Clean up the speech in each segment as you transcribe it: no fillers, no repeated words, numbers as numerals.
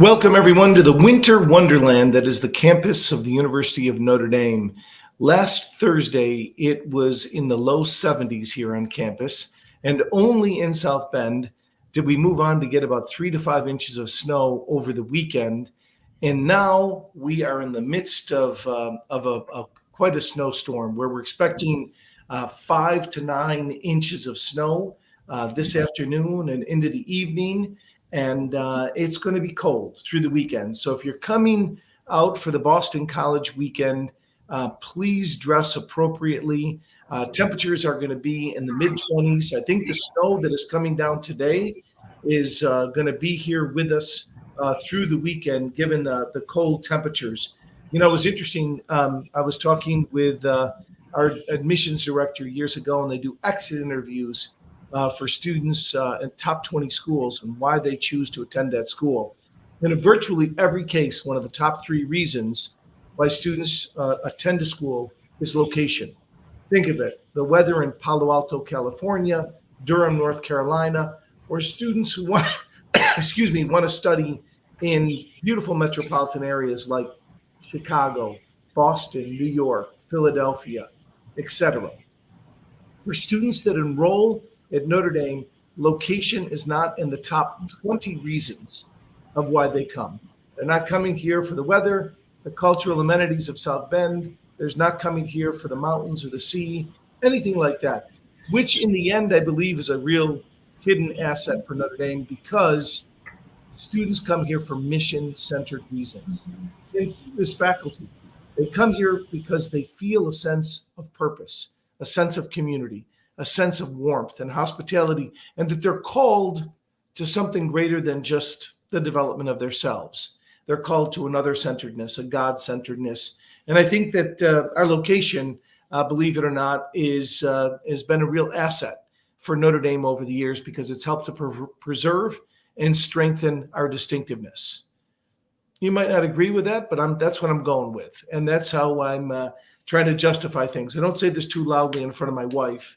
Welcome, everyone, to the winter wonderland that is the campus of the University of Notre Dame. Last Thursday, it was in the low 70s here on campus, and only in South Bend did we move on to get about 3 to 5 inches of snow over the weekend. And now we are in the midst of quite a snowstorm where we're expecting 5 to 9 inches of snow this afternoon and into the evening. And it's going to be cold through the weekend. So if you're coming out for the Boston College weekend, please dress appropriately. Temperatures are going to be in the mid-20s. I think the snow that is coming down today is going to be here with us through the weekend, given the cold temperatures. You know, it was interesting. I was talking with our admissions director years ago, and they do exit interviews for students in top 20 schools and why they choose to attend that school. And in virtually every case, one of the top 3 reasons why students attend a school is location. Think of it, the weather in Palo Alto, California, Durham, North Carolina, or students who want, want to study in beautiful metropolitan areas like Chicago, Boston, New York, Philadelphia, etc. For students that enroll at Notre Dame, location is not in the top 20 reasons of why they come. They're not coming here for the weather, the cultural amenities of South Bend. There's not coming here for the mountains or the sea, anything like that, which in the end, I believe, is a real hidden asset for Notre Dame because students come here for mission-centered reasons. This faculty, they come here because they feel a sense of purpose, a sense of community, a sense of warmth and hospitality, and that they're called to something greater than just the development of themselves. They're called to another centeredness, a God-centeredness. And I think that our location, believe it or not, has been a real asset for Notre Dame over the years because it's helped to preserve and strengthen our distinctiveness. You might not agree with that, but that's what I'm going with. And that's how I'm trying to justify things. I don't say this too loudly in front of my wife,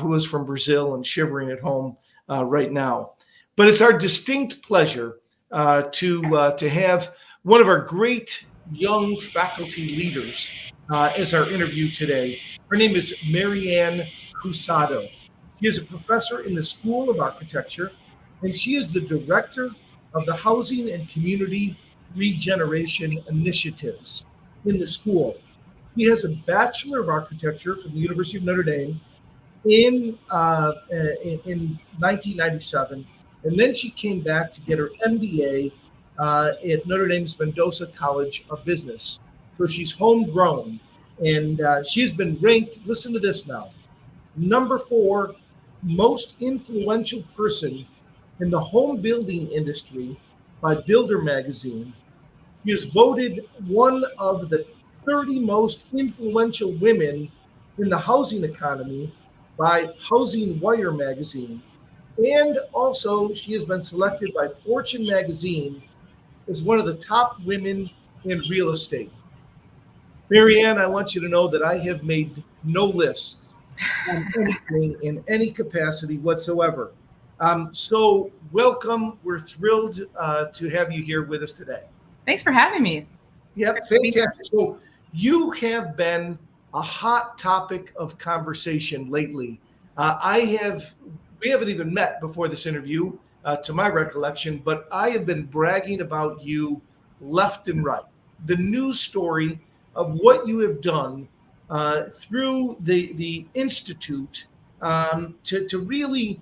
who is from Brazil and shivering at home right now. But it's our distinct pleasure to have one of our great young faculty leaders as our interview today. Her name is Marianne Cusato. She is a professor in the School of Architecture, and she is the director of the Housing and Community Regeneration Initiatives in the school. She has a Bachelor of Architecture from the University of Notre Dame in 1997, and then she came back to get her MBA at Notre Dame's Mendoza College of Business. So she's homegrown, and she's been ranked, listen to this now, number 4 most influential person in the home building industry by Builder Magazine. She is voted one of the 30 most influential women in the housing economy by Housing Wire magazine. And also, she has been selected by Fortune magazine as one of the top women in real estate. Marianne, I want you to know that I have made no lists on anything in any capacity whatsoever. So welcome. We're thrilled to have you here with us today. Thanks for having me. Yep, fantastic. So you have been a hot topic of conversation lately. We haven't even met before this interview, to my recollection, but I have been bragging about you left and right. The news story of what you have done through the Institute to really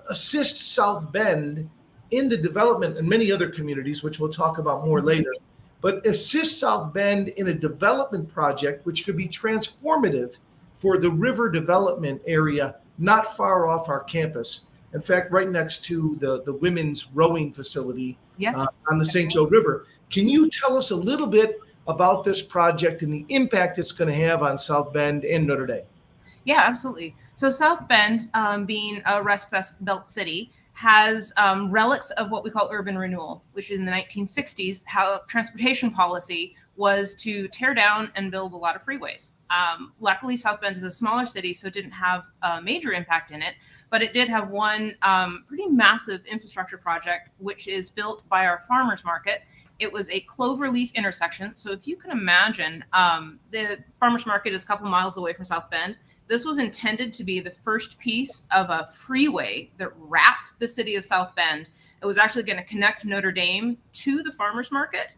assist South Bend in the development and many other communities, which we'll talk about more later, but assist South Bend in a development project which could be transformative for the river development area not far off our campus. In fact, right next to the women's rowing facility on the St. Joe River. Can you tell us a little bit about this project and the impact it's going to have on South Bend and Notre Dame? Yeah, absolutely. So South Bend, being a Rust Belt city, has relics of what we call urban renewal, which in the 1960s, how transportation policy was to tear down and build a lot of freeways. Luckily, South Bend is a smaller city, so it didn't have a major impact in it, but it did have one pretty massive infrastructure project, which is built by our farmers market. It was a cloverleaf intersection. So if you can imagine, the farmers market is a couple miles away from South Bend. This was intended to be the first piece of a freeway that wrapped the city of South Bend. It was actually going to connect Notre Dame to the farmers market,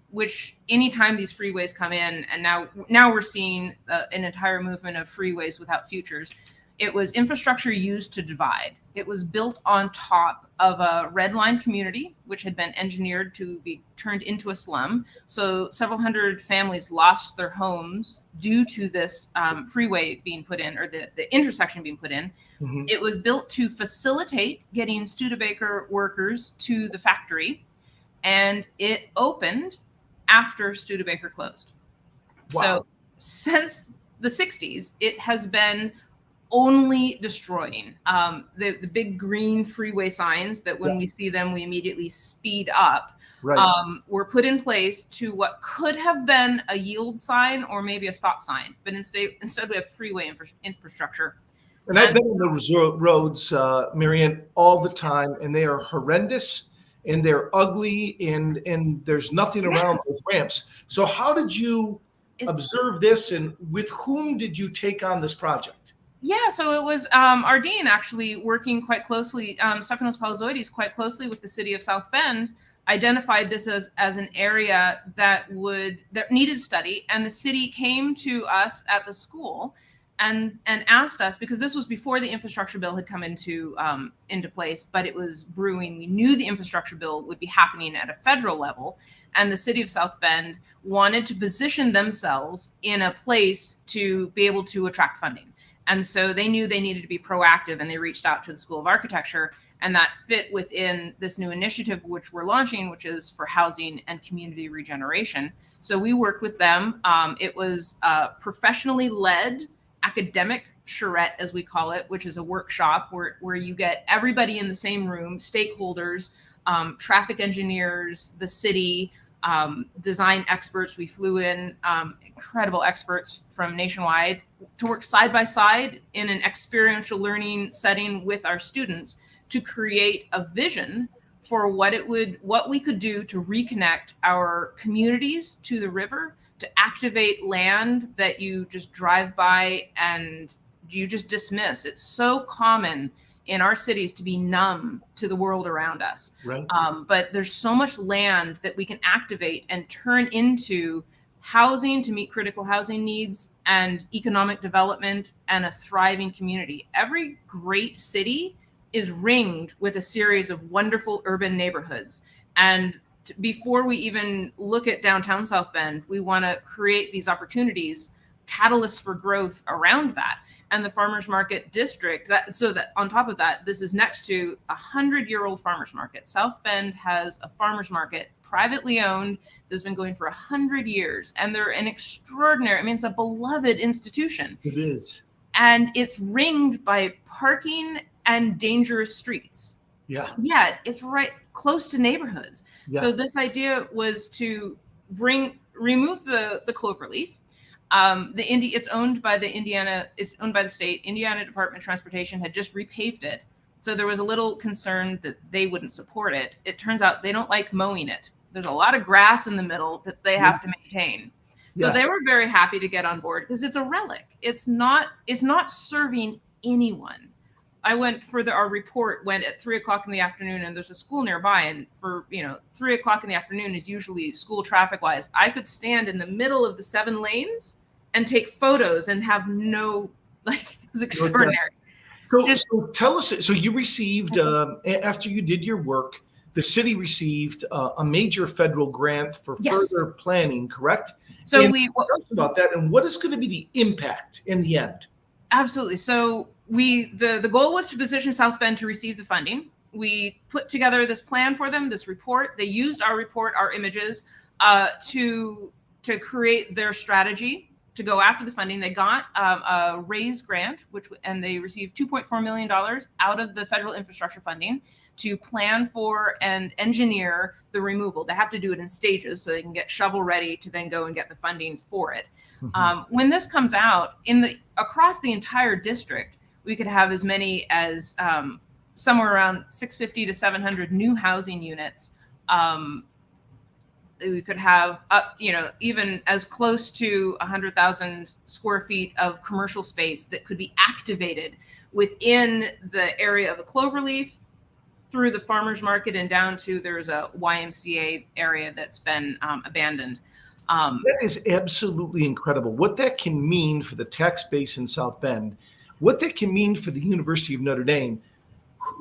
which anytime these freeways come in, and now we're seeing an entire movement of freeways without futures. It was infrastructure used to divide. It was built on top of a red line community, which had been engineered to be turned into a slum. So several hundred families lost their homes due to this freeway being put in, or the intersection being put in. Mm-hmm. It was built to facilitate getting Studebaker workers to the factory, and it opened after Studebaker closed. Wow. So since the 60s, it has been only destroying. The big green freeway signs that when we see them, we immediately speed up, were put in place to what could have been a yield sign or maybe a stop sign. But instead we have freeway infrastructure. And I've been on those roads, Marianne, all the time, and they are horrendous and they're ugly and there's nothing around those ramps. So how did you observe this, and with whom did you take on this project? Yeah, so it was our dean actually working quite closely, Stefanos Palazoides, quite closely with the city of South Bend, identified this as an area that needed study, and the city came to us at the school and asked us, because this was before the infrastructure bill had come into place, but it was brewing. We knew the infrastructure bill would be happening at a federal level, and the city of South Bend wanted to position themselves in a place to be able to attract funding. And so they knew they needed to be proactive, and they reached out to the School of Architecture, and that fit within this new initiative which we're launching, which is for housing and community regeneration. So we worked with them. It was a professionally led academic charrette, as we call it, which is a workshop where you get everybody in the same room, stakeholders, traffic engineers, the city, design experts. We flew in incredible experts from nationwide to work side by side in an experiential learning setting with our students to create a vision for what we could do to reconnect our communities to the river, to activate land that you just drive by and you just dismiss. It's so common in our cities to be numb to the world around us. Right. But there's so much land that we can activate and turn into housing to meet critical housing needs and economic development and a thriving community. Every great city is ringed with a series of wonderful urban neighborhoods. And before we even look at downtown South Bend, we want to create these opportunities, catalysts for growth around that. And the farmers market district, so that on top of that, this is next to a 100-year-old farmers market. South Bend has a farmers market, privately owned, that's been going for 100 years. And they're an extraordinary, it's a beloved institution. It is. And it's ringed by parking and dangerous streets. Yeah. Yeah, it's right close to neighborhoods. Yeah. So this idea was to remove the cloverleaf. It's owned by the state. Indiana Department of Transportation had just repaved it. So there was a little concern that they wouldn't support it. It turns out they don't like mowing it. There's a lot of grass in the middle that they have to maintain. So they were very happy to get on board because it's a relic. It's not serving anyone. Our report went at 3:00 in the afternoon, and there's a school nearby. And for 3:00 in the afternoon is usually school traffic wise. I could stand in the middle of the 7 lanes and take photos and have it was extraordinary. So tell us, so you received, after you did your work, the city received a major federal grant for further planning, correct? So tell us about that, and what is going to be the impact in the end? Absolutely. So the goal was to position South Bend to receive the funding. We put together this plan for them, this report. They used our report, our images, to create their strategy to go after the funding. They got a raised grant, and they received $2.4 million out of the federal infrastructure funding to plan for and engineer the removal. They have to do it in stages so they can get shovel ready to then go and get the funding for it. When this comes out across the entire district, we could have as many as somewhere around 650 to 700 new housing units. We could have up, even as close to 100,000 square feet of commercial space that could be activated within the area of the Cloverleaf, through the farmers market, and down to there's a YMCA area that's been abandoned. That is absolutely incredible. What that can mean for the tax base in South Bend, what that can mean for the University of Notre Dame,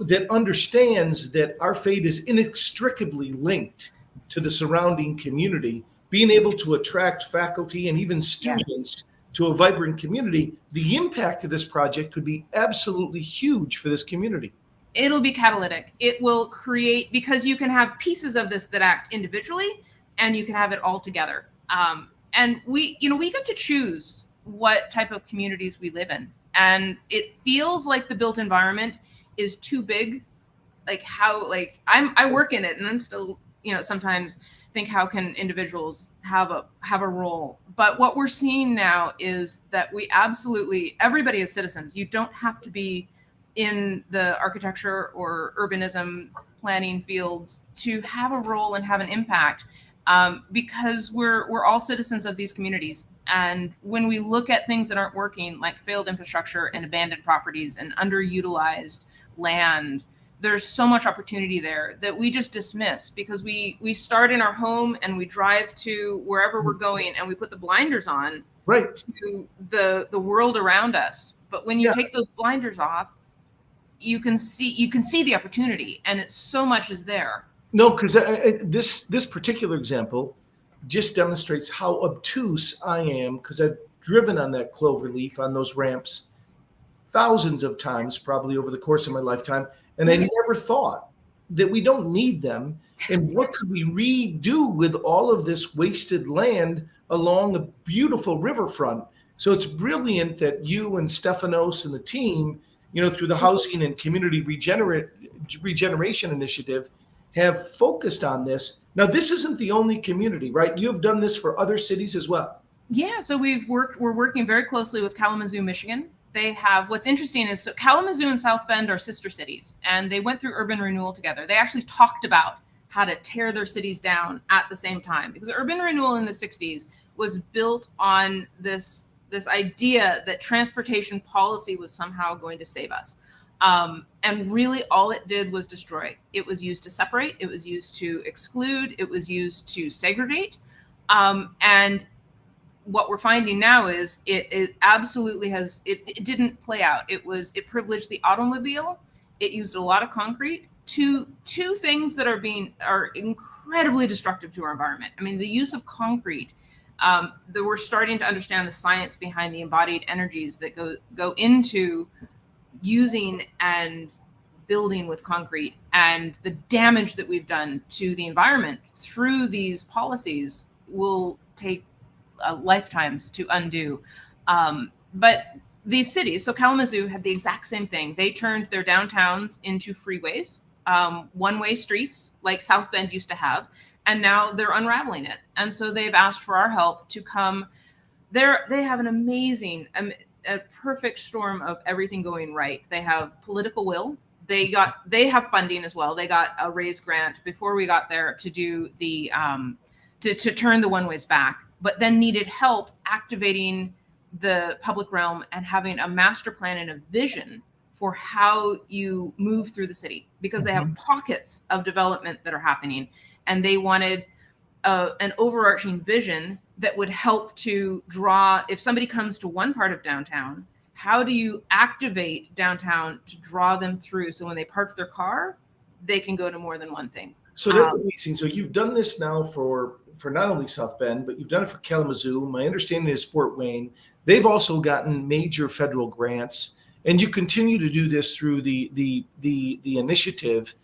that understands that our fate is inextricably linked to the surrounding community, being able to attract faculty and even students to a vibrant community. The impact of this project could be absolutely huge for this community. It'll be catalytic. It will create, because you can have pieces of this that act individually, and you can have it all together. And we get to choose what type of communities we live in. And it feels like the built environment is too big. I work in it, and I'm still, sometimes think, how can individuals have a role? But what we're seeing now is that everybody is citizens. You don't have to be in the architecture or urbanism planning fields to have a role and have an impact, because we're all citizens of these communities. And when we look at things that aren't working, like failed infrastructure and abandoned properties and underutilized land, there's so much opportunity there that we just dismiss, because we start in our home and we drive to wherever we're going and we put the blinders on to the world around us. But when you take those blinders off, you can see the opportunity, and it's so much is there. No, because this particular example just demonstrates how obtuse I am, because I've driven on that Cloverleaf, on those ramps, thousands of times, probably over the course of my lifetime. And I never thought that we don't need them. And what could we redo with all of this wasted land along a beautiful riverfront? So it's brilliant that you and Stephanos and the team, through the Housing and Community Regeneration Initiative, have focused on this. Now, this isn't the only community, right? You have done this for other cities as well. Yeah, so we're working very closely with Kalamazoo, Michigan. They have, what's interesting is, so Kalamazoo and South Bend are sister cities, and they went through urban renewal together. They actually talked about how to tear their cities down at the same time, because urban renewal in the 60s was built on this idea that transportation policy was somehow going to save us. And really all it did was destroy. It was used to separate, it was used to exclude, it was used to segregate. And what we're finding now is it absolutely has, it didn't play out. It privileged the automobile. It used a lot of concrete. Two things that are incredibly destructive to our environment. I mean, the use of concrete, that we're starting to understand the science behind the embodied energies that go into using and building with concrete, and the damage that we've done to the environment through these policies will take lifetimes to undo. But these cities, so Kalamazoo had the exact same thing. They turned their downtowns into freeways, one-way streets like South Bend used to have, and now they're unraveling it. And so they've asked for our help to come. They have an amazing, a perfect storm of everything going right. They have political will. They have funding as well. They got a raised grant before we got there to do the to turn the one-ways back, but then needed help activating the public realm and having a master plan and a vision for how you move through the city, because they have pockets of development that are happening, and they wanted an overarching vision that would help to draw, if somebody comes to one part of downtown, how do you activate downtown to draw them through, so when they park their car, they can go to more than one thing. So that's amazing. So you've done this now for not only South Bend, but you've done it for Kalamazoo. My understanding is Fort Wayne. They've also gotten major federal grants, and you continue to do this through the initiative,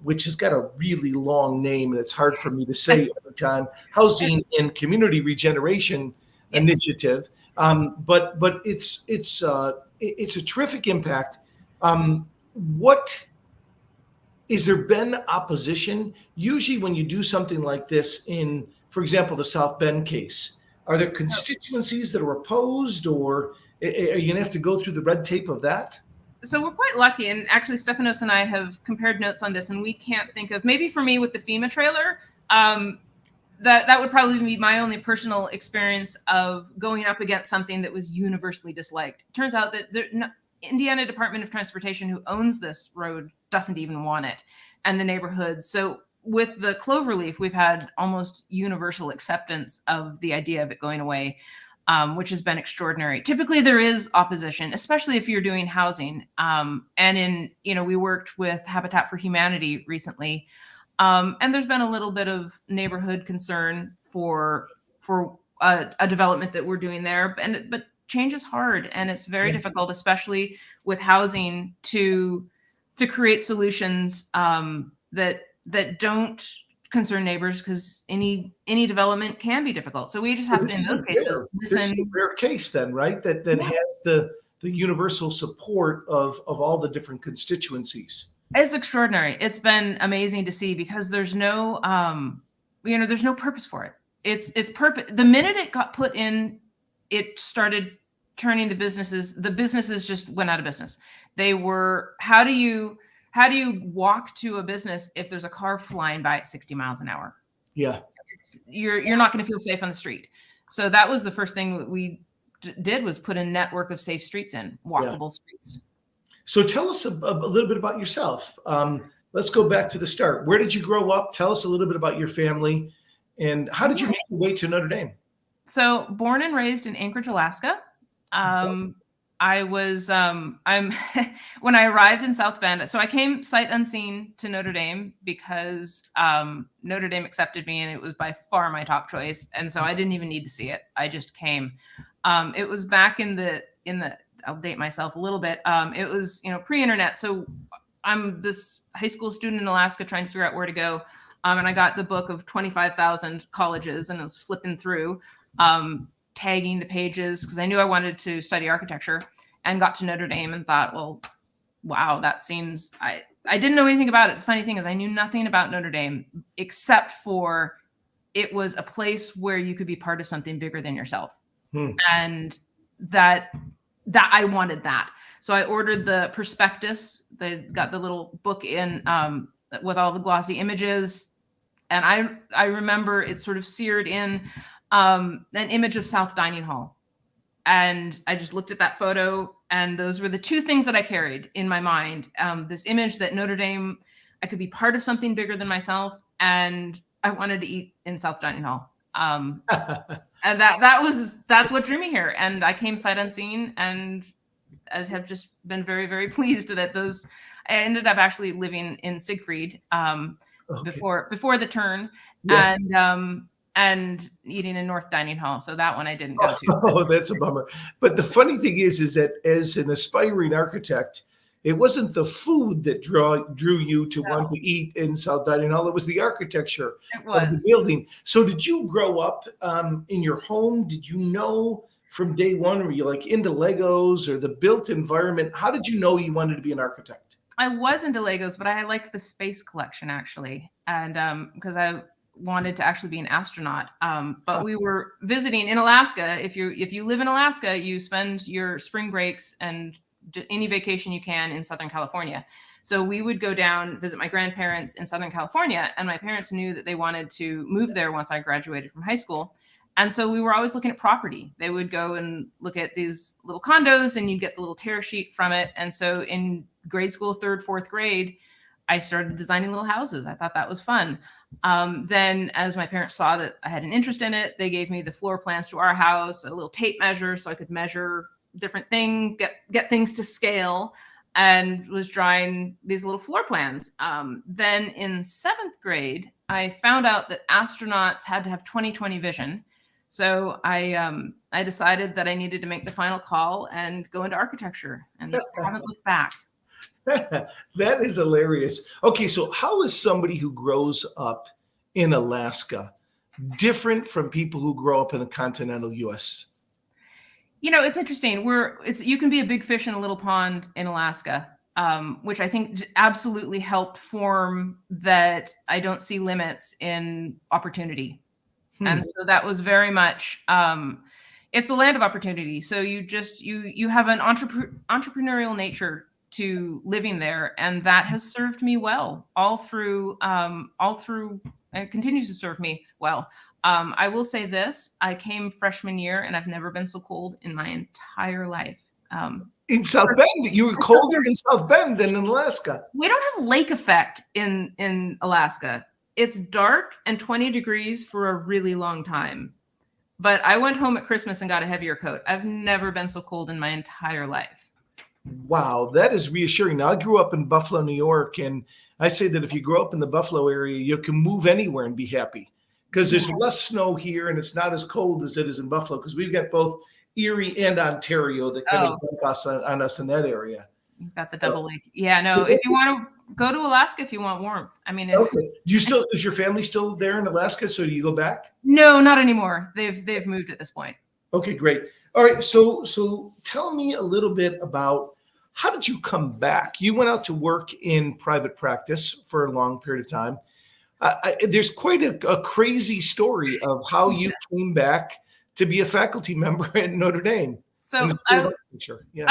which has got a really long name, and it's hard for me to say every time. Housing and Community Regeneration Yes. initiative. But it's a terrific impact. What is there been opposition? Usually, when you do something like this, in, for example, the South Bend case, are there constituencies that are opposed, or are you going to have to go through the red tape of that? So we're quite lucky, and actually Stephanos and I have compared notes on this, and we can't think of, maybe for me with the FEMA trailer, that would probably be my only personal experience of going up against something that was universally disliked. It turns out that Indiana Department of Transportation, who owns this road, doesn't even want it, and the neighborhoods. So with the cloverleaf, we've had almost universal acceptance of the idea of it going away, which has been extraordinary. Typically, there is opposition, especially if you're doing housing. And we worked with Habitat for Humanity recently, and there's been a little bit of neighborhood concern for a development that we're doing there. But change is hard, and it's very difficult, especially with housing, to create solutions that don't concern neighbors, because any development can be difficult. So we just have to, in those cases, listen. This is a rare case then, right? That has the universal support of all the different constituencies. It's extraordinary. It's been amazing to see, because there's no there's no purpose for it. It's purpose. The minute it got put in, it started turning the businesses just went out of business. They were, how do you walk to a business if there's a car flying by at 60 miles an hour? Yeah. You're not going to feel safe on the street. So that was the first thing that we did, was put a network of safe streets in, walkable streets. So tell us a little bit about yourself. Let's go back to the start. Where did you grow up? Tell us a little bit about your family, and how did you make your way to Notre Dame? So born and raised in Anchorage, Alaska. I was, when I arrived in South Bend, so I came sight unseen to Notre Dame because Notre Dame accepted me, and it was by far my top choice. And so I didn't even need to see it. I just came. It was back in the, I'll date myself a little bit. It was, pre-internet. So I'm this high school student in Alaska trying to figure out where to go. And I got the book of 25,000 colleges, and I was flipping through, tagging the pages, because I knew I wanted to study architecture, and got to Notre Dame and thought, well, wow, that seems, I didn't know anything about it. The funny thing is, I knew nothing about Notre Dame, except for it was a place where you could be part of something bigger than yourself. And that I wanted that. So I ordered the prospectus. They got the little book in with all the glossy images. And I remember it sort of seared in an image of South Dining Hall. And I just looked at that photo, and those were the two things that I carried in my mind. This image that Notre Dame, I could be part of something bigger than myself, and I wanted to eat in South Dining Hall. And that's what drew me here. And I came sight unseen, and I have just been very, very pleased that I ended up actually living in Siegfried before the turn, and eating in North Dining Hall. So that one I didn't go to. Oh, that's a bummer. But the funny thing is that as an aspiring architect, it wasn't the food that drew you to want to eat in South Dining Hall. It was the architecture of the building. So did you grow up in your home? Did you know from day one, were you like into Legos or the built environment? How did you know you wanted to be an architect? I was into Legos, but I liked the space collection, actually. And because I wanted to actually be an astronaut. But we were visiting in Alaska. If you live in Alaska, you spend your spring breaks and any vacation you can in Southern California. So we would go down, visit my grandparents in Southern California, and my parents knew that they wanted to move there once I graduated from high school. And so we were always looking at property. They would go and look at these little condos, and you'd get the little tear sheet from it. And so in grade school, 3rd, 4th grade, I started designing little houses. I thought that was fun. Then as my parents saw that I had an interest in it, they gave me the floor plans to our house, a little tape measure so I could measure different things, get things to scale, and was drawing these little floor plans. Then in 7th grade, I found out that astronauts had to have 20/20 vision. So I decided that I needed to make the final call and go into architecture, and I haven't looked back. That is hilarious. Okay, so how is somebody who grows up in Alaska different from people who grow up in the continental U.S.? It's interesting. You can be a big fish in a little pond in Alaska, which I think absolutely helped form that I don't see limits in opportunity. And so that was very much, it's the land of opportunity. So you have an entrepreneurial nature to living there, and that has served me well all through, and continues to serve me well. I will say this: I came freshman year, and I've never been so cold in my entire life. In South Bend, you were colder in South Bend than in Alaska. We don't have lake effect in Alaska. It's dark and 20 degrees for a really long time. But I went home at Christmas and got a heavier coat. I've never been so cold in my entire life. Wow, that is reassuring. Now, I grew up in Buffalo, New York, and I say that if you grow up in the Buffalo area, you can move anywhere and be happy because there's less snow here and it's not as cold as it is in Buffalo because we've got both Erie and Ontario that kind of bump us on us in that area. You've got the double lake. Yeah, no, if you want to go to Alaska, if you want warmth. I mean, okay. Is your family still there in Alaska? So do you go back? No, not anymore. They've moved at this point. Okay, great. All right. So tell me a little bit about how did you come back? You went out to work in private practice for a long period of time. There's quite a crazy story of how you came back to be a faculty member at Notre Dame. So I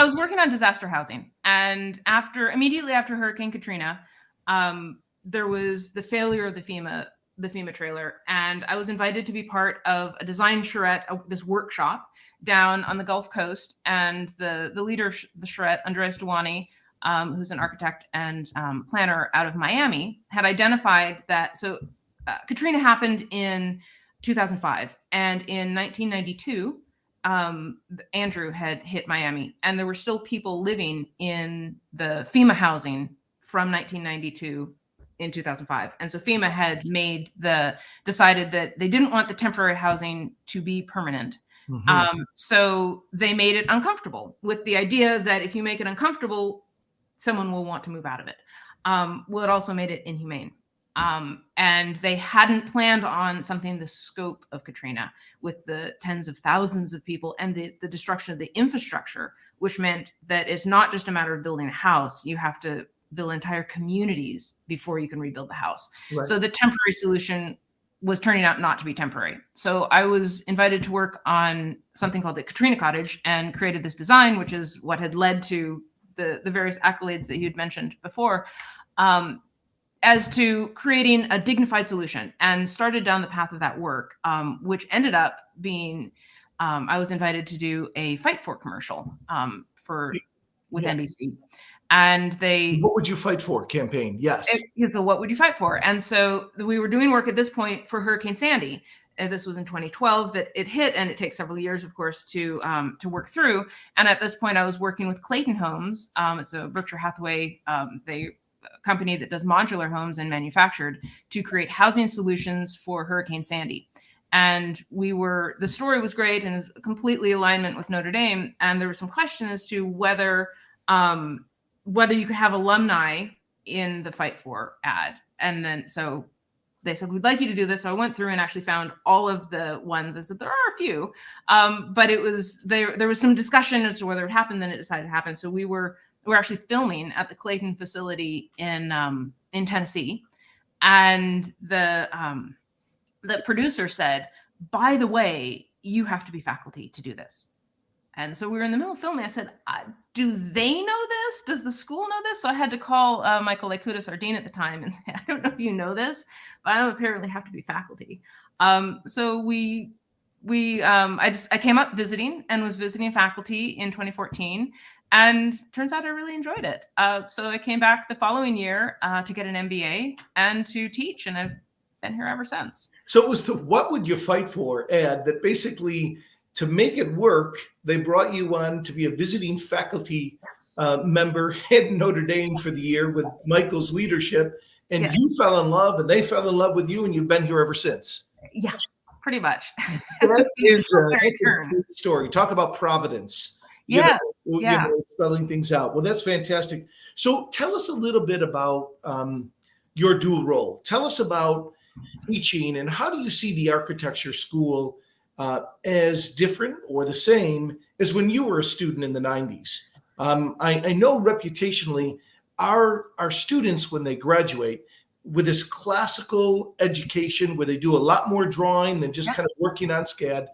was working on disaster housing, and immediately after Hurricane Katrina, there was the failure of the FEMA trailer, and I was invited to be part of a design charrette, this workshop down on the Gulf Coast, and the leader of the charrette, Andres Duani, who's an architect and planner out of Miami, had identified that. So Katrina happened in 2005, and in 1992. Andrew had hit Miami, and there were still people living in the FEMA housing from 1992 in 2005. And so FEMA had decided that they didn't want the temporary housing to be permanent. Mm-hmm. So they made it uncomfortable with the idea that if you make it uncomfortable, someone will want to move out of it. Well, it also made it inhumane. And they hadn't planned on something the scope of Katrina with the tens of thousands of people and the destruction of the infrastructure, which meant that it's not just a matter of building a house. You have to build entire communities before you can rebuild the house. Right. So the temporary solution was turning out not to be temporary. So I was invited to work on something called the Katrina Cottage and created this design, which is what had led to the various accolades that you'd mentioned before. As to creating a dignified solution, and started down the path of that work, which ended up being, I was invited to do a Fight For commercial with NBC. And what would you fight for campaign? Yes. So what would you fight for? And so we were doing work at this point for Hurricane Sandy. This was in 2012 that it hit, and it takes several years, of course, to work through. And at this point, I was working with Clayton Homes. It's a Berkshire Hathaway, company that does modular homes and manufactured, to create housing solutions for Hurricane Sandy. And the story was great and is completely alignment with Notre Dame. And there was some question as to whether you could have alumni in the Fight For ad. And then, so they said, we'd like you to do this. So I went through and actually found all of the ones. I said, there are a few, but there was some discussion as to whether it happened, then it decided to happen. So we're actually filming at the Clayton facility in Tennessee, and the producer said, by the way, you have to be faculty to do this. And so we were in the middle of filming. I said, do they know this? Does the school know this? So I had to call Michael Lakutis, our dean at the time, and say, I don't know if you know this, but I don't apparently have to be faculty. So I came up visiting and was visiting faculty in 2014. And turns out I really enjoyed it. So I came back the following year to get an MBA and to teach, and I've been here ever since. So it was the What Would You Fight For ad that basically, to make it work, they brought you on to be a visiting faculty member at Notre Dame for the year with Michael's leadership, and you fell in love, and they fell in love with you, and you've been here ever since. Yeah, pretty much. That's a great story. Talk about providence. Yes. Spelling things out. Well, that's fantastic. So tell us a little bit about your dual role. Tell us about teaching, and how do you see the architecture school as different or the same as when you were a student in the 90s? I know reputationally our students, when they graduate with this classical education where they do a lot more drawing than just kind of working on SCAD,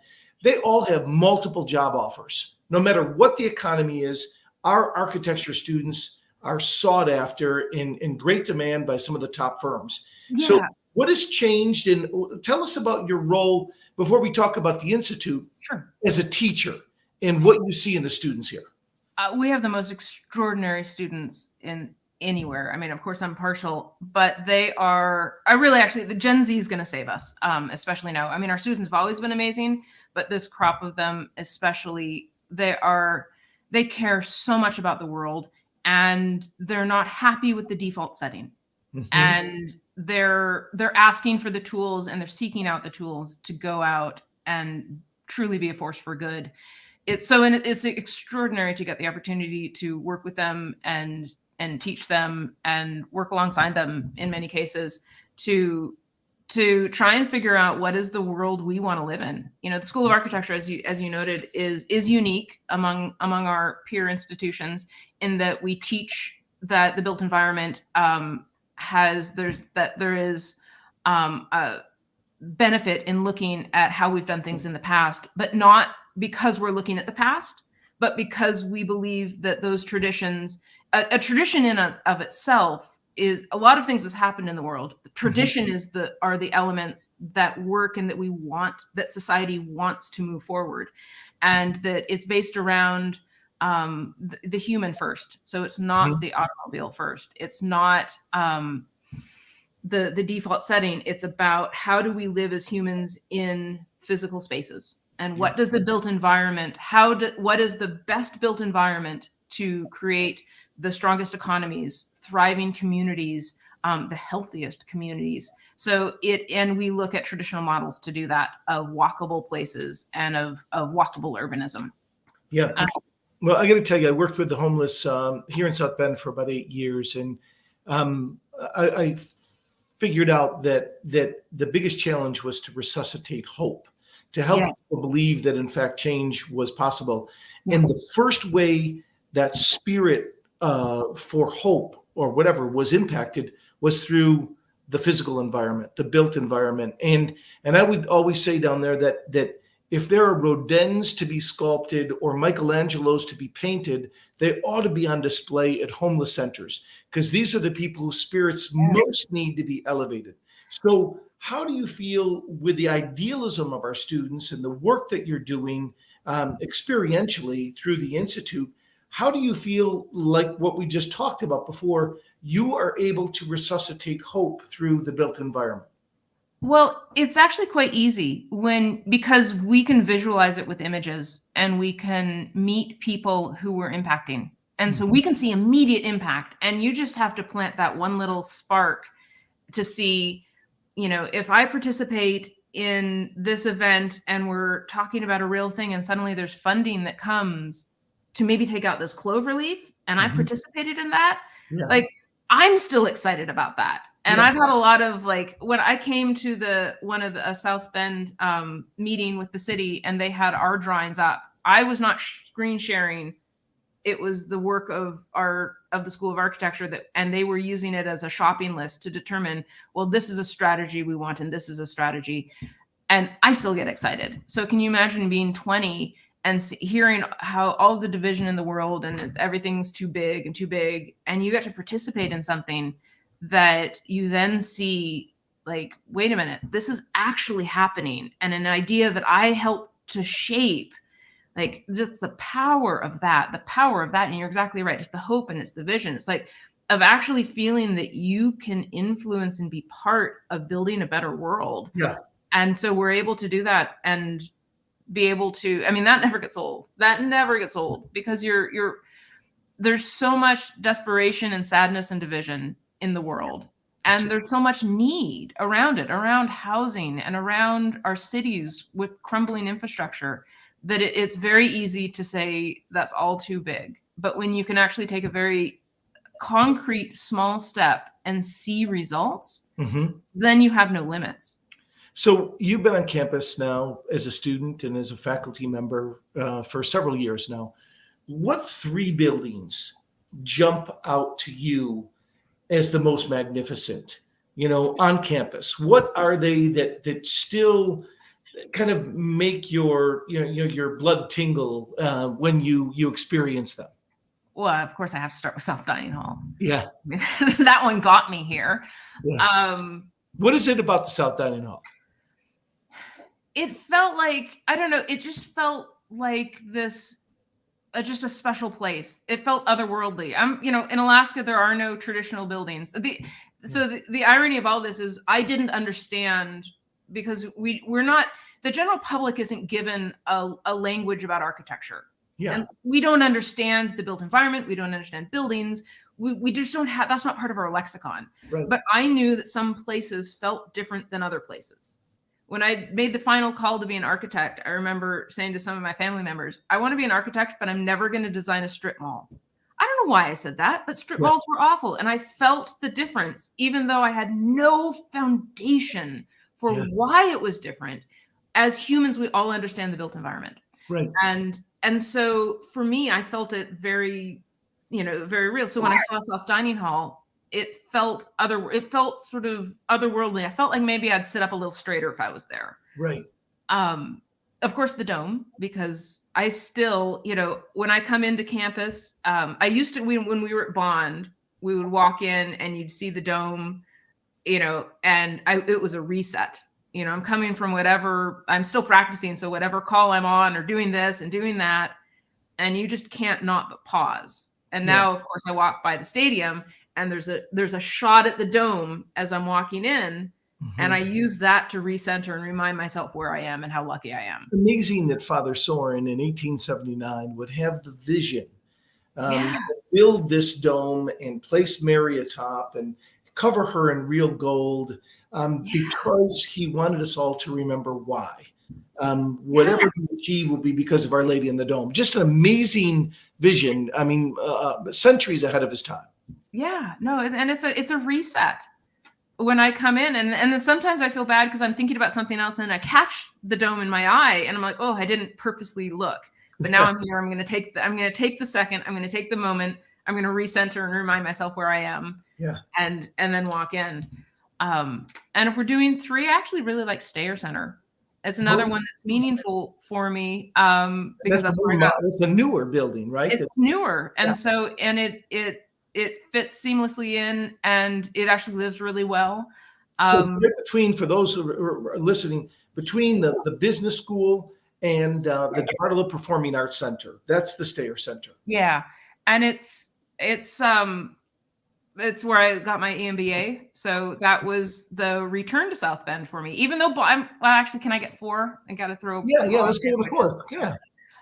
they all have multiple job offers. No matter what the economy is, our architecture students are sought after in great demand by some of the top firms. Yeah. So what has changed? And tell us about your role before we talk about the Institute as a teacher and what you see in the students here. We have the most extraordinary students in anywhere. I mean, of course, I'm partial, but they are, the Gen Z is going to save us, especially now. I mean, our students have always been amazing, but this crop of them, especially, they care so much about the world, and they're not happy with the default setting. Mm-hmm. And they're asking for the tools, and they're seeking out the tools to go out and truly be a force for good. It's extraordinary to get the opportunity to work with them and teach them and work alongside them in many cases to try and figure out what is the world we want to live in. You know, the School of Architecture, as you noted, is unique among our peer institutions in that we teach that the built environment there is a benefit in looking at how we've done things in the past, but not because we're looking at the past, but because we believe that those traditions, a tradition in of itself, is a lot of things has happened in the world. The tradition are the elements that work and that we want, that society wants to move forward, and that it's based around the human first. So it's not the automobile first. It's not the default setting. It's about how do we live as humans in physical spaces, and what does the built environment, what is the best built environment to create the strongest economies, thriving communities, the healthiest communities. And we look at traditional models to do that, of walkable places and of walkable urbanism. Yeah. Well, I got to tell you, I worked with the homeless here in South Bend for about 8 years, and I figured out that the biggest challenge was to resuscitate hope, to help people believe that in fact change was possible. And the first way that spirit for hope or whatever was impacted was through the physical environment, the built environment. And I would always say down there that if there are Rodins to be sculpted or Michelangelos to be painted, they ought to be on display at homeless centers, because these are the people whose spirits most need to be elevated. So how do you feel with the idealism of our students and the work that you're doing experientially through the Institute? How do you feel like what we just talked about before, you are able to resuscitate hope through the built environment? Well, it's actually quite easy because we can visualize it with images, and we can meet people who we're impacting. And so we can see immediate impact, and you just have to plant that one little spark to see, if I participate in this event and we're talking about a real thing, and suddenly there's funding that comes to maybe take out this clover leaf, and I participated in that, I'm still excited about that. And I've had a lot of, when I came to a South Bend meeting with the city, and they had our drawings up, I was not screen sharing. It was the work of the School of Architecture and they were using it as a shopping list to determine, well, this is a strategy we want, and this is a strategy. And I still get excited. So can you imagine being 20 and hearing how all the division in the world and everything's too big, and you get to participate in something that you then see, wait a minute, this is actually happening, and an idea that I helped to shape, just the power of that, and you're exactly right, it's the hope and it's the vision. It's of actually feeling that you can influence and be part of building a better world. Yeah. And so we're able to do that and be able to, that never gets old. That never gets old, because there's so much desperation and sadness and division in the world. And there's so much need around it, around housing and around our cities with crumbling infrastructure, that it's very easy to say that's all too big. But when you can actually take a very concrete small step and see results, Mhm. then you have no limits. So you've been on campus now as a student and as a faculty member for several years now. What three buildings jump out to you as the most magnificent, on campus? What are they that still kind of make your blood tingle when you experience them? Well, of course, I have to start with South Dining Hall. Yeah, I mean, that one got me here. yeah. Um, What is it about the South Dining Hall? it felt like, I don't know, it just felt like this, just a special place. It felt otherworldly. In Alaska, there are no traditional buildings. The irony of all this is I didn't understand, because we're not, the general public isn't given a language about architecture. Yeah, And we don't understand the built environment. We don't understand buildings. We just don't have, that's not part of our lexicon. right. But I knew that some places felt different than other places. When I made the final call to be an architect, I remember saying to some of my family members, I want to be an architect, but I'm never going to design a strip mall. I don't know why I said that, but strip Yeah. malls were awful. And I felt the difference, even though I had no foundation for Yeah. why it was different. As humans, we all understand the built environment. Right. And so for me, I felt it very, very real. So when I saw South Dining Hall, it felt sort of otherworldly. I felt like maybe I'd sit up a little straighter if I was there. Right. Of course, the dome, because I still, when I come into campus, I used to, when we were at Bond, we would walk in and you'd see the dome, and it was a reset. I'm coming from whatever, I'm still practicing. So whatever call I'm on or doing this and doing that, and you just can't not but pause. And now, of course, I walk by the stadium and there's a shot at the dome as I'm walking in. Mm-hmm. And I use that to recenter and remind myself where I am and how lucky I am. Amazing that Father Soren in 1879 would have the vision Yeah. to build this dome and place Mary atop and cover her in real gold, because he wanted us all to remember why. Whatever we achieve will be because of Our Lady in the Dome. Just an amazing vision. I mean, centuries ahead of his time. Yeah, no, and it's a reset. When I come in, and then sometimes I feel bad because I'm thinking about something else and I catch the dome in my eye and I'm like, oh, I didn't purposely look. But now I'm here. I'm going to take the second. I'm going to take the moment. I'm going to recenter and remind myself where I am. Yeah. And then walk in. And if we're doing three, I actually really like Stayer Center. It's another one that's meaningful for me, because that's where I got. It's a newer building, right? It's newer, and so it fits seamlessly in, and it actually lives really well. So it's right between, for those who are listening, between the business school and the Department of Performing Arts Center. That's the Stayer Center. Yeah, and it's where I got my EMBA. So that was the return to South Bend for me. Even though actually, can I get four? I got to throw. Yeah. Let's go to the fourth. Yeah.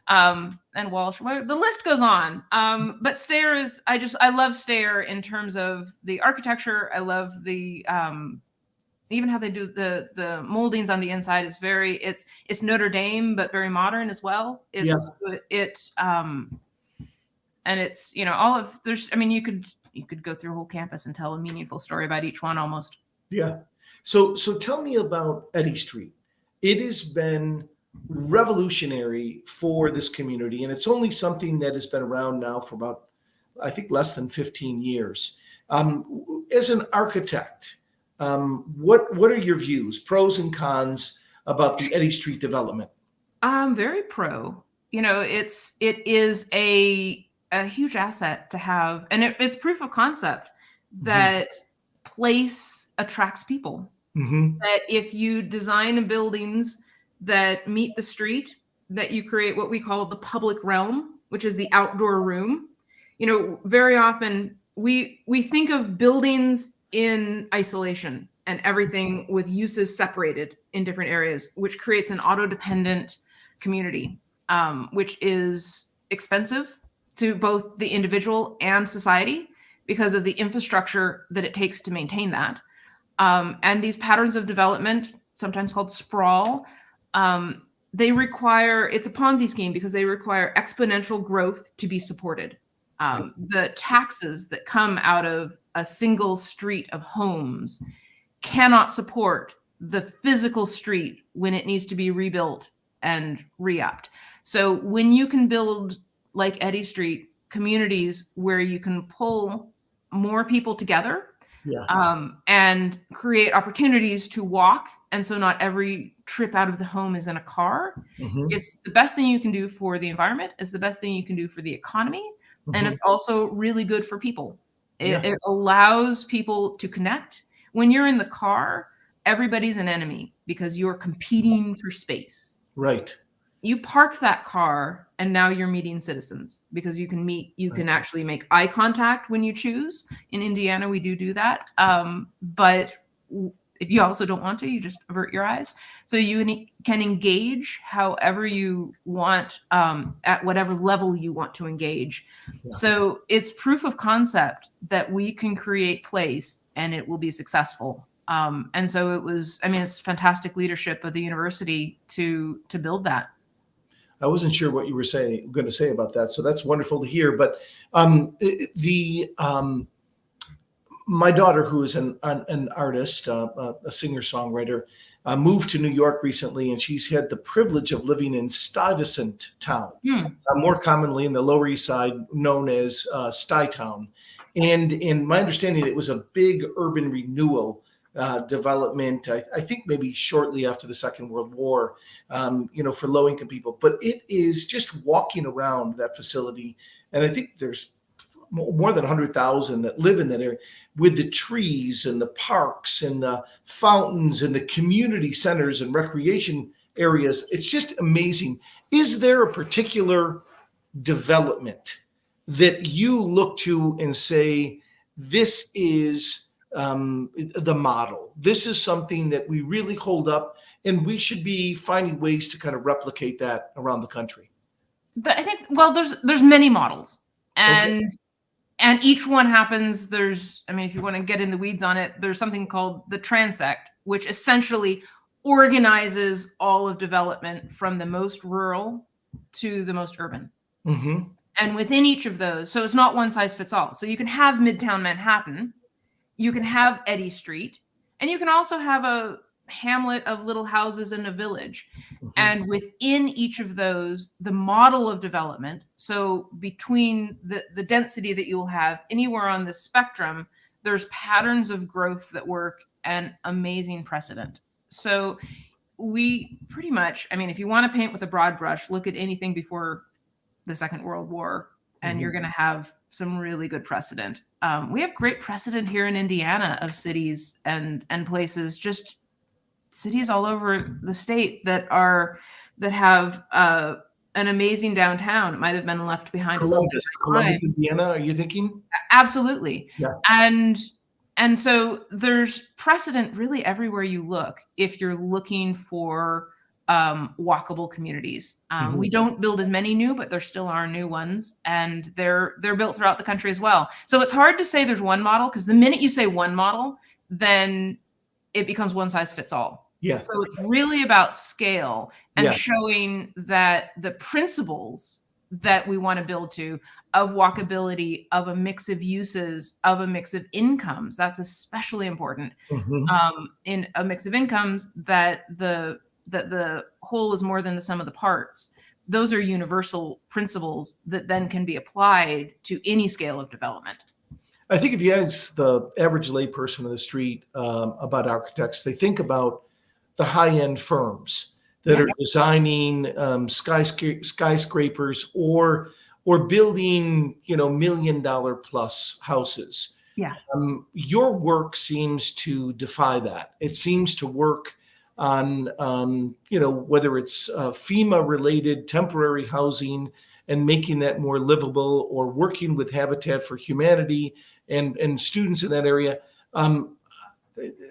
And Walsh. Well, the list goes on. But Stayer is, I love Stayer in terms of the architecture. I love the even how they do the moldings on the inside is it's Notre Dame, but very modern as well. And it's, all of, you could go through a whole campus and tell a meaningful story about each one almost. Yeah. So tell me about Eddy Street. It has been revolutionary for this community, and it's only something that has been around now for about, I think, less than 15 years. As an architect, what are your views, pros and cons, about the Eddy Street development? I'm very pro. It is a huge asset to have, and it's proof of concept that place attracts people. Mm-hmm. That if you design buildings that meet the street, that you create what we call the public realm, which is the outdoor room. Very often we think of buildings in isolation and everything with uses separated in different areas, which creates an auto-dependent community, which is expensive to both the individual and society because of the infrastructure that it takes to maintain that. And these patterns of development, sometimes called sprawl, it's a Ponzi scheme because they require exponential growth to be supported. The taxes that come out of a single street of homes cannot support the physical street when it needs to be rebuilt and re-upped. So when you can build, like Eddy Street, communities where you can pull more people together, and create opportunities to walk, and so not every trip out of the home is in a car, it's the best thing you can do for the environment, it's the best thing you can do for the economy, and it's also really good for people. It allows people to connect. When you're in the car, everybody's an enemy because you're competing for space. Right. You park that car and now you're meeting citizens because you can actually make eye contact when you choose. In Indiana, we do that. But if you also don't want to, you just avert your eyes. So you can engage however you want, at whatever level you want to engage. So it's proof of concept that we can create place and it will be successful. And so it's fantastic leadership of the university to build that. I wasn't sure what you were going to say about that, so that's wonderful to hear. But my daughter, who is an artist, a singer-songwriter, moved to New York recently, and she's had the privilege of living in Stuyvesant Town, more commonly in the Lower East Side, known as Stuytown. And in my understanding, it was a big urban renewal development, I think maybe shortly after the Second World War, for low-income people. But it is just walking around that facility, and I think there's more than 100,000 that live in that area, with the trees and the parks and the fountains and the community centers and recreation areas. It's just amazing. Is there a particular development that you look to and say, this is the model? This is something that we really hold up, and we should be finding ways to kind of replicate that around the country? I think, there's many models, and each one happens. If you want to get in the weeds on it, there's something called the transect, which essentially organizes all of development from the most rural to the most urban. And within each of those, so it's not one size fits all. So you can have Midtown Manhattan, you can have Eddy Street, and you can also have a hamlet of little houses in a village. And within each of those, the model of development, so between the density that you'll have anywhere on the spectrum, there's patterns of growth that work and amazing precedent. So we pretty much, if you want to paint with a broad brush, look at anything before the Second World War, and you're going to have some really good precedent. We have great precedent here in Indiana of cities and places, just cities all over the state that have an amazing downtown. It might have been left behind a little bit. Columbus, Indiana, are you thinking? Absolutely. Yeah. And so there's precedent really everywhere you look if you're looking for walkable communities. We don't build as many new, but there still are new ones, and they're built throughout the country as well. So it's hard to say there's one model, because the minute you say one model, then it becomes one size fits all. Yeah. So it's really about scale and showing that the principles that we want to build to, of walkability, of a mix of uses, of a mix of incomes, that's especially important. In a mix of incomes, that the whole is more than the sum of the parts. Those are universal principles that then can be applied to any scale of development. I think if you ask the average layperson on the street about architects, they think about the high-end firms that are designing skyscrapers or building, $1 million plus houses. Your work seems to defy that. It seems to work on, whether it's FEMA related temporary housing and making that more livable, or working with Habitat for Humanity and students in that area.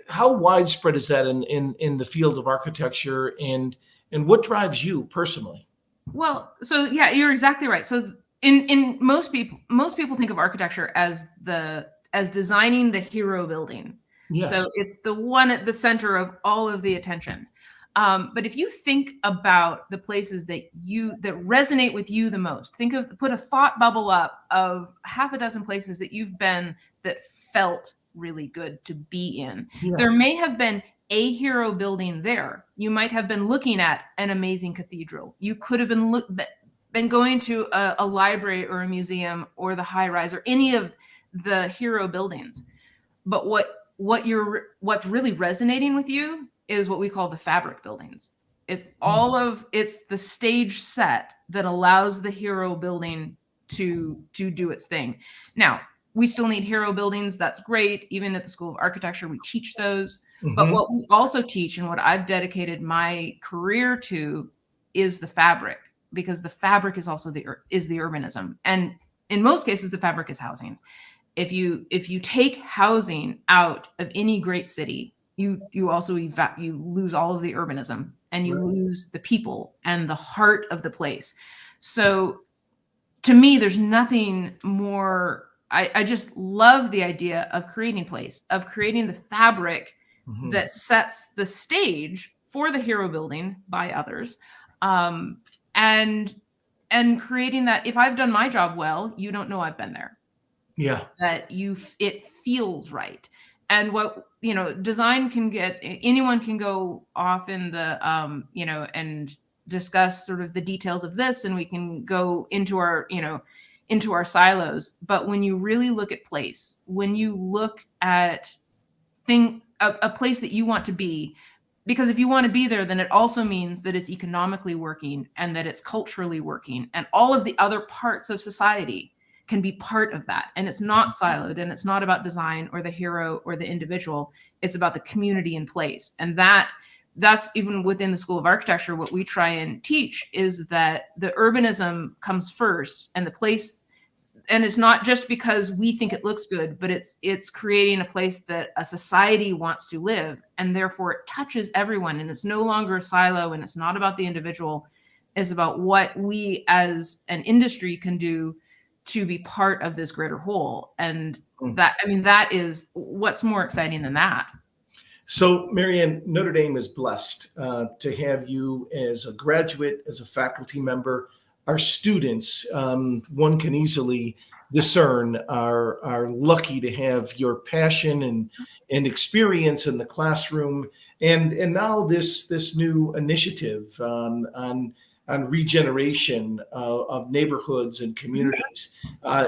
How widespread is that in the field of architecture, and what drives you personally? Well, so yeah, you're exactly right. So in most people think of architecture as designing the hero building. Yes. So it's the one at the center of all of the attention. But if you think about the places that resonate with you the most, put a thought bubble up of half a dozen places that you've been that felt really good to be in. Yeah. There may have been a hero building there. You might have been looking at an amazing cathedral. You could have been going to a library or a museum or the high rise or any of the hero buildings. But what's really resonating with you is what we call the fabric buildings. It's the stage set that allows the hero building to do its thing. Now, we still need hero buildings. That's great. Even at the School of Architecture, we teach those. But what we also teach, and what I've dedicated my career to, is the fabric, because the fabric is also the urbanism. And in most cases, the fabric is housing. If you take housing out of any great city, you also you lose all of the urbanism, and you lose the people and the heart of the place. So to me, there's nothing more. I just love the idea of creating place, of creating the fabric that sets the stage for the hero building by others, and creating that. If I've done my job well, you don't know I've been there. Yeah. That it feels right. And what, design can get, anyone can go off in the, and discuss sort of the details of this, and we can go into our silos. But when you really look at place, when you look at a place that you want to be, because if you want to be there, then it also means that it's economically working and that it's culturally working, and all of the other parts of society can be part of that. And it's not siloed, and it's not about design or the hero or the individual. It's about the community in place. And that's even within the School of Architecture, what we try and teach is that the urbanism comes first, and the place, and it's not just because we think it looks good, but it's creating a place that a society wants to live, and therefore it touches everyone, and it's no longer a silo, and it's not about the individual. It's about what we as an industry can do to be part of this greater whole. And that is, what's more exciting than that? So, Marianne, Notre Dame is blessed to have you as a graduate, as a faculty member. Our students, one can easily discern, are lucky to have your passion and experience in the classroom, and now this new initiative on regeneration of neighborhoods and communities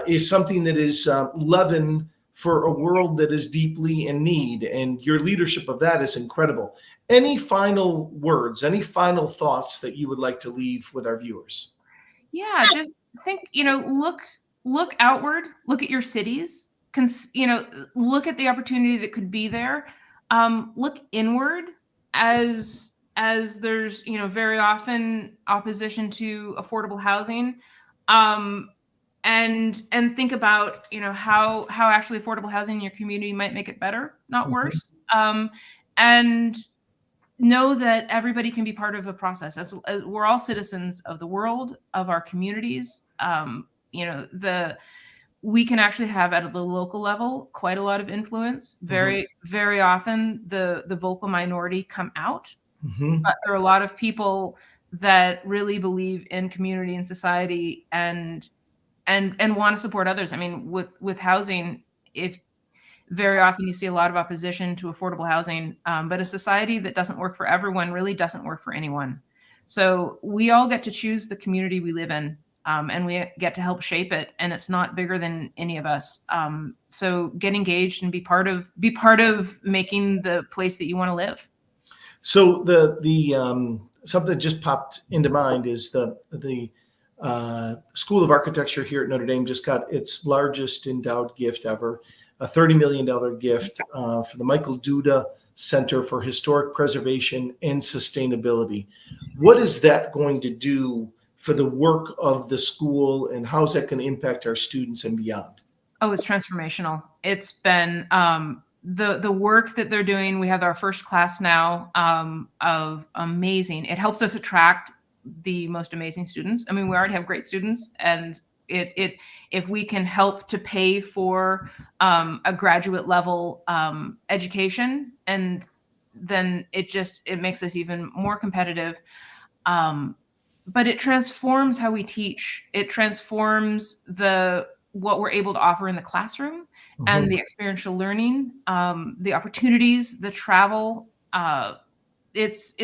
is something that is leaven for a world that is deeply in need. And your leadership of that is incredible. Any final words, any final thoughts that you would like to leave with our viewers? Yeah, just think, look outward, look at your cities, look at the opportunity that could be there. Look inward, as there's, very often opposition to affordable housing, and think about, how actually affordable housing in your community might make it better, not worse. And know that everybody can be part of a process. As we're all citizens of the world, of our communities. We can actually have, at the local level, quite a lot of influence. Very, very often the vocal minority come out. But there are a lot of people that really believe in community and society, and want to support others. I mean, with housing, if very often you see a lot of opposition to affordable housing, but a society that doesn't work for everyone really doesn't work for anyone. So we all get to choose the community we live in, and we get to help shape it, and it's not bigger than any of us. So get engaged and be part of making the place that you want to live. So the something that just popped into mind is the School of Architecture here at Notre Dame just got its largest endowed gift ever, a $30 million gift for the Michael Duda Center for Historic Preservation and Sustainability. What is that going to do for the work of the school, and how is that going to impact our students and beyond? Oh, it's transformational. It's been the work that they're doing. We have our first class now of amazing. It helps us attract the most amazing students. I mean, we already have great students, and if we can help to pay for a graduate level education, and then it makes us even more competitive. But it transforms how we teach. It transforms what we're able to offer in the classroom and the experiential learning, the opportunities, the travel. It's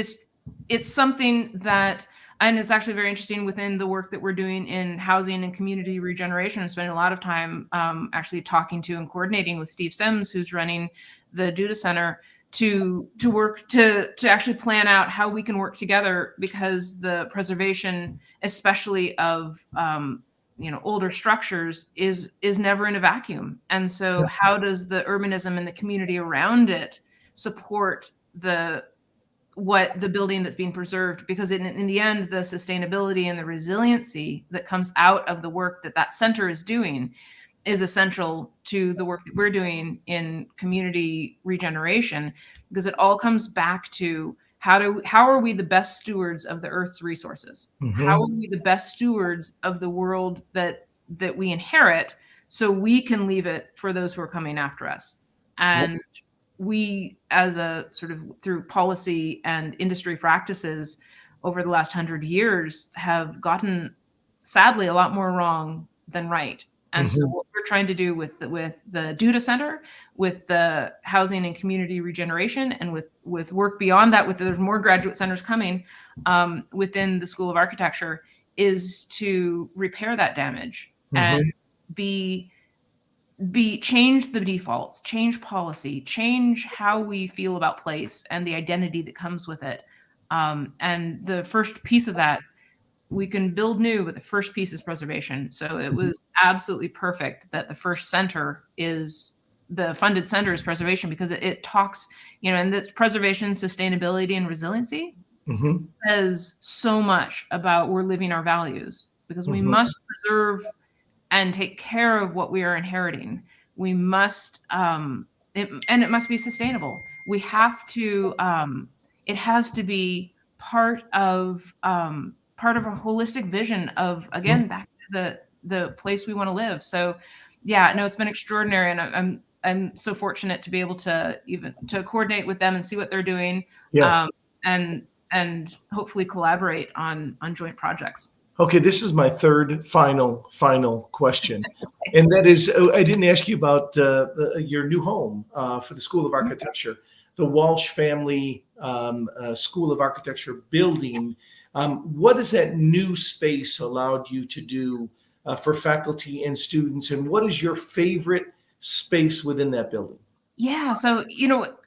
something that, and it's actually very interesting within the work that we're doing in housing and community regeneration. I'm spending a lot of time actually talking to and coordinating with Steve Sims, who's running the Duda Center, to work to actually plan out how we can work together, because the preservation, especially of older structures, is never in a vacuum. And so how does the urbanism and the community around it support the building that's being preserved? Because in the end, the sustainability and the resiliency that comes out of the work that center is doing is essential to the work that we're doing in community regeneration, because it all comes back to how are we the best stewards of the Earth's resources? How are we the best stewards of the world that we inherit, so we can leave it for those who are coming after us? And we, as a sort of through policy and industry practices over the last 100 years, have gotten, sadly, a lot more wrong than right. And so what we're trying to do with the Duda Center, with the housing and community regeneration, and with work beyond that, there's more graduate centers coming within the School of Architecture, is to repair that damage and change the defaults, change policy, change how we feel about place and the identity that comes with it. And the first piece of that, we can build new, but the first piece is preservation. So it was absolutely perfect that the first center is the funded center is preservation, because it talks, and it's preservation, sustainability, and resiliency says so much about we're living our values, because we must preserve and take care of what we are inheriting. We must, it must be sustainable. We have to, it has to be part of a holistic vision of, again, back to the place we want to live. So yeah, no, it's been extraordinary. And I'm so fortunate to be able to coordinate with them and see what they're doing. And hopefully collaborate on joint projects. Okay, this is my third final question. And that is, I didn't ask you about your new home for the School of Architecture, the Walsh Family School of Architecture building. What has that new space allowed you to do for faculty and students? And what is your favorite space within that building? Yeah, so,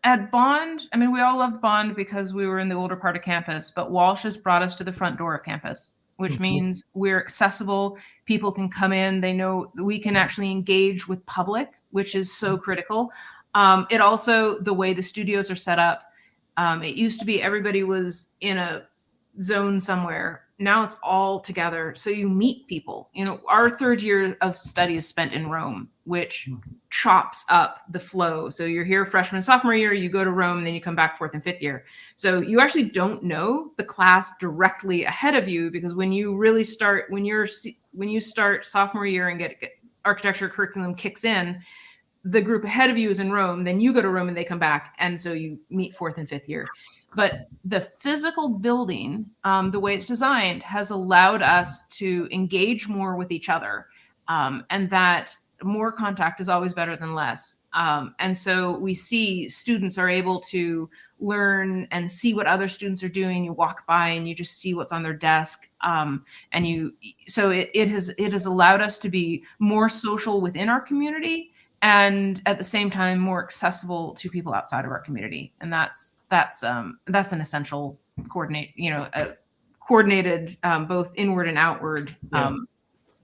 at Bond, I mean, we all loved Bond because we were in the older part of campus, but Walsh has brought us to the front door of campus, which means we're accessible. People can come in. They know we can actually engage with public, which is so critical. It also, the way the studios are set up, it used to be everybody was in a zone somewhere. Now it's all together. So you meet people. Our third year of study is spent in Rome, which chops up the flow. So you're here freshman, sophomore year, you go to Rome, and then you come back fourth and fifth year. So you actually don't know the class directly ahead of you, because when you really start, when you start sophomore year and get architecture curriculum kicks in, the group ahead of you is in Rome, then you go to Rome and they come back. And so you meet fourth and fifth year. But the physical building, the way it's designed, has allowed us to engage more with each other. And that more contact is always better than less. And so we see students are able to learn and see what other students are doing. You walk by and you just see what's on their desk. So it has allowed us to be more social within our community, and at the same time more accessible to people outside of our community. And that's an essential coordinated both inward and outward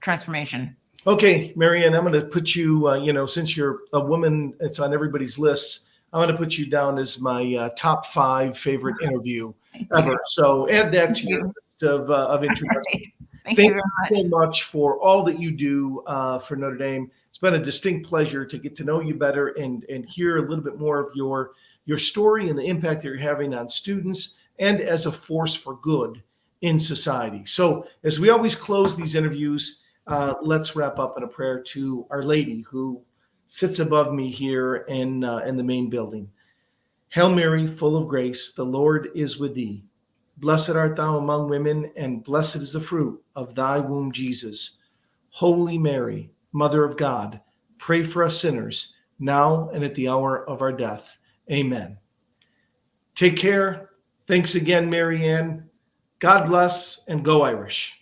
transformation. Okay, Marianne, I'm going to put you, since you're a woman, it's on everybody's lists. I'm going to put you down as my top 5 favorite interview ever. So add that to your list of introductions. Thank you so much for all that you do for Notre Dame. It's been a distinct pleasure to get to know you better and hear a little bit more of your story and the impact that you're having on students and as a force for good in society. So as we always close these interviews, let's wrap up in a prayer to Our Lady, who sits above me here in the main building. Hail Mary, full of grace, the Lord is with thee. Blessed art thou among women, and blessed is the fruit of thy womb, Jesus. Holy Mary, Mother of God, pray for us sinners, now and at the hour of our death. Amen. Take care. Thanks again, Marianne. God bless, and go Irish.